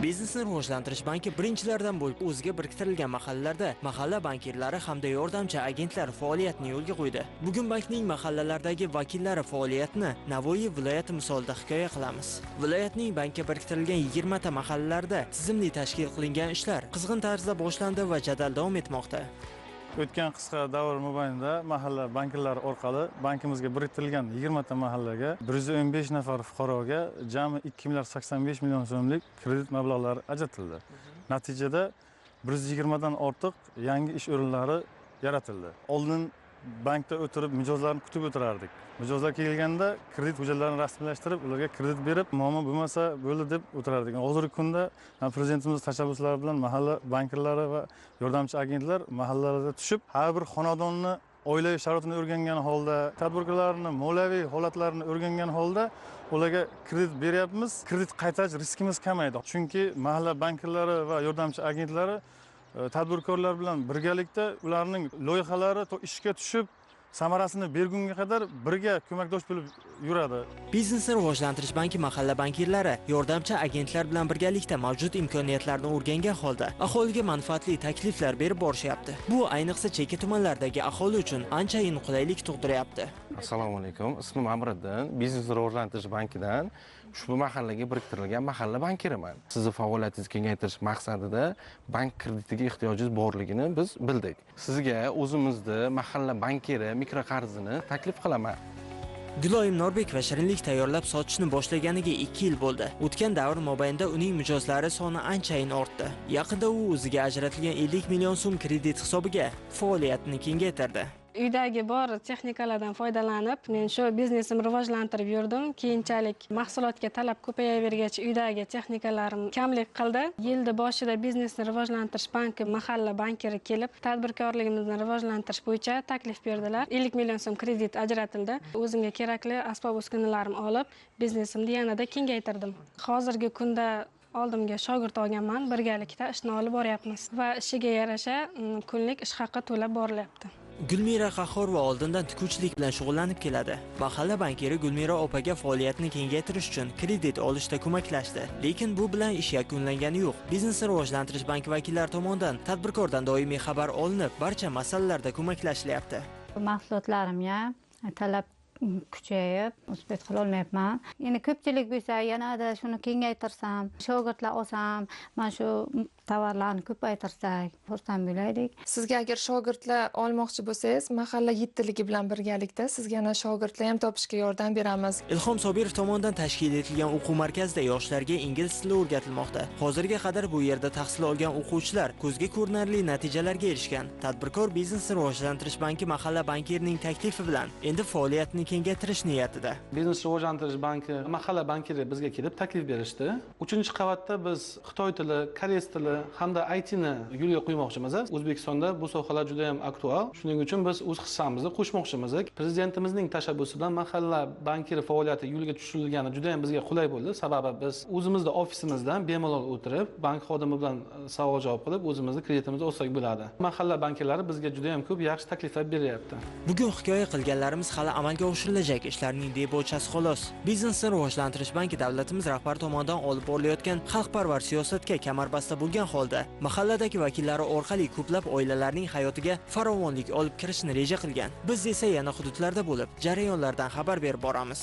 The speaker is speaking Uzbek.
Biznesni rivojlantirish banki birinchilardan bo'lib o'ziga biriktirilgan mahallalarda mahalla bankirlari hamda yordamchi agentlar faoliyatini yo'lga qo'ydi. Bugun bankning mahallalardagi vakillari faoliyatini Navoiy viloyati misolida hikoya qilamiz. Viloyatning bankka biriktirilgan 20 ta mahallalarda tizimli tashkil qilingan ishlar qizg'in tarzda boshlandi va jadal davom etmoqda. O'tgan qisqa davr mobaynida mahalla bankirlari orqali bankimizga biriktirilgan 20 ta mahallaga 115 nafar fuqaroga jami 2,85 million so'mlik kredit mablag'lari ajratildi. Natijada 120 dan ortiq yangi ish o'rinlari yaratildi. Oldin bankda o'tirib mijozlarni kutib o'tirardik. Mijozlar kelganda kredit hujjatlarini rasmiylashtirib, ularga kredit berib, muammo bo'lmasa bo'ldi deb o'tirardik. Hozirgi kunda prezidentimiz tashabbuslari bilan mahalla bankirlari va yordamchi agentlar mahallalarga tushib, har bir xonadonni oilaviy sharoitini o'rgangan holda, tadbirkorlarning moliyaviy holatlarini o'rgangan holda ularga kredit beryapmiz. Kredit qaytarish riskimiz kamaydi. Chunki mahalla bankirlari va yordamchi agentlari tadbirkorlar bilan birgalikda ularning loyihalari ishga tushib samarasini bergunga qadar birga ko'makdosh bo'lib yuradi. Biznesni rivojlantirish banki mahalla bankirlari yordamchi agentlar bilan birgalikda mavjud imkoniyatlarni o'rgangan holda aholiga manfaatli takliflar berib borishyapti. Bu ayniqsa chekka tumanlardagi aholi uchun anchayin qulaylik tug'diryapti. Assalomu alaykum. Ismim Amriddin, Biznesni rivojlantirish bankidan ushbu mahallaga biriktirilgan mahalla bankiriman. Sizni faoliyatingizni kengaytirish maqsadida bank kreditiga ehtiyojingiz borligini biz bildik. Sizga o'zimizni mahalla bankiri mikroqarzini taklif qilaman. Diloyim Norbek va shirinlik tayyorlab sotishni boshlaganiga 2 yil bo'ldi. O'tgan davr mobaynida uning mijozlari soni anchayin ortdi. Yaqinda u o'ziga ajratilgan 50 million so'm kredit hisobiga faoliyatini kengaytirdi. Uydagi bor texnikalardan foydalanib, men shu biznesimni rivojlantirib yurdim. Keyinchalik mahsulotga talab ko'payavergach, uydagi texnikalarim kamlik qildi. Yilning boshida biznesni rivojlantirish banki mahalla bankiri kelib, tadbirkorligimizni rivojlantirish bo'yicha taklif berdilar. 50 million so'm kredit ajratildi. O'zimga kerakli asbob-uskunalarimni olib, biznesimni yanada kengaytirdim. Hozirgi kunda oldimga shogird olganman, birgalikda ishni olib boryapmiz va ishiga yarasha kunlik ish haqi to'lab borilyapti. Gulmira Qahhorova oldindan tikuvchilik bilan shug'ullanib keladi. Mahalla bankiri Gulmira opaga faoliyatini kengaytirish uchun kredit olishda ko'maklashdi. Lekin bu bilan ish yakunlangani yo'q. Biznesni rivojlantirish banki vakillari tomonidan tadbirkordan doimiy xabar olinib, barcha masalalarda ko'maklashilyapti. Mahsulotlarimga talab kuchayib, o'zbek qila olmayapman. Endi ko'pchilik bo'lsa, yanada shuni kengaytirsam, shogirdlar olsam, mana shu tovarlarni ko'paytirsak, xursand bo'laydik. Sizga agar shogirdlar olmoqchi bo'lsangiz, mahalla yettiligi bilan birgalikda sizga yana shogirdlar ham topishga yordam beramiz. Ilhom Sobirov tomonidan tashkil etilgan o'quv markazida yoshlarga ingliz tili o'rgatilmoqda. Hozirga qadar bu yerda tahsil olgan o'quvchilar ko'zga ko'rinarli natijalarga erishgan. Tadbirkor Biznesni rivojlantirish banki mahalla bankirining taklifi bilan endi faoliyatini kengaytirish niyatida. Biznesni rivojlantirish banki mahalla bankiri bizga kelib taklif berishdi. 3-qavatda biz Xitoy tili, koreys tili hamda IT-ni yo'lga qo'ymoqchimiz. O'zbekistonda bu sohalar juda ham aktual. Shuning uchun biz o'z hissamizni qo'shmoqchimiz. Prezidentimizning tashabbusi bilan mahalla bankiri faoliyati yo'lga tushirilgani juda ham bizga qulay bo'ldi. Sababi biz o'zimizda ofisimizdan bemalol o'tirib, bank xodimi bilan savol-javob qilib, o'zimizni kreditimizni olsak bo'ladi. Mahalla bankirlari bizga juda ham ko'p yaxshi takliflar beryapti. Bugun hikoya qilganlarimiz hali amalga oshirilajak ishlarning debochasi xolos. Biznesni rivojlantirish banki davlatimiz rahbari tomonidan olib borilayotgan xalqparvar siyosatga kamarbasta bo'lgan holda mahalladagi vakillari orqali ko'plab oilalarning hayotiga farovonlik olib kirishni reja qilgan. Biz esa yana hududlarda bo'lib, jarayonlardan xabar berib boramiz.